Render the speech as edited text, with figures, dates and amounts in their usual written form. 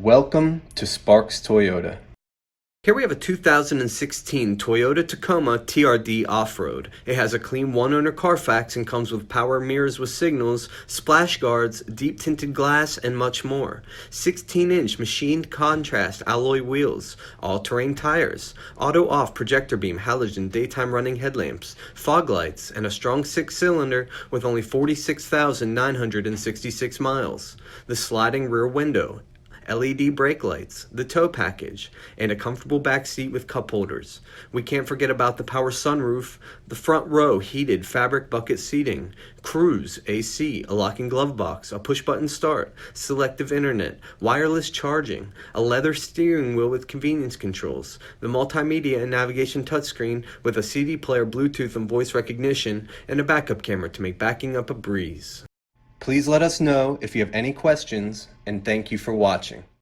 Welcome to Sparks Toyota. Here we have a 2016 Toyota Tacoma TRD Off-Road. It has a clean one-owner Carfax and comes with power mirrors with signals, splash guards, deep tinted glass, and much more. 16-inch machined contrast alloy wheels, all-terrain tires, auto-off projector beam halogen daytime running headlamps, fog lights, and a strong 6-cylinder with only 46,966 miles. The sliding rear window, LED brake lights, the tow package, and a comfortable back seat with cup holders. We can't forget about the power sunroof, the front row heated fabric bucket seating, cruise, AC, a locking glove box, a push-button start, selective internet, wireless charging, a leather steering wheel with convenience controls, the multimedia and navigation touchscreen with a CD player, Bluetooth, and voice recognition, and a backup camera to make backing up a breeze. Please let us know if you have any questions, and thank you for watching.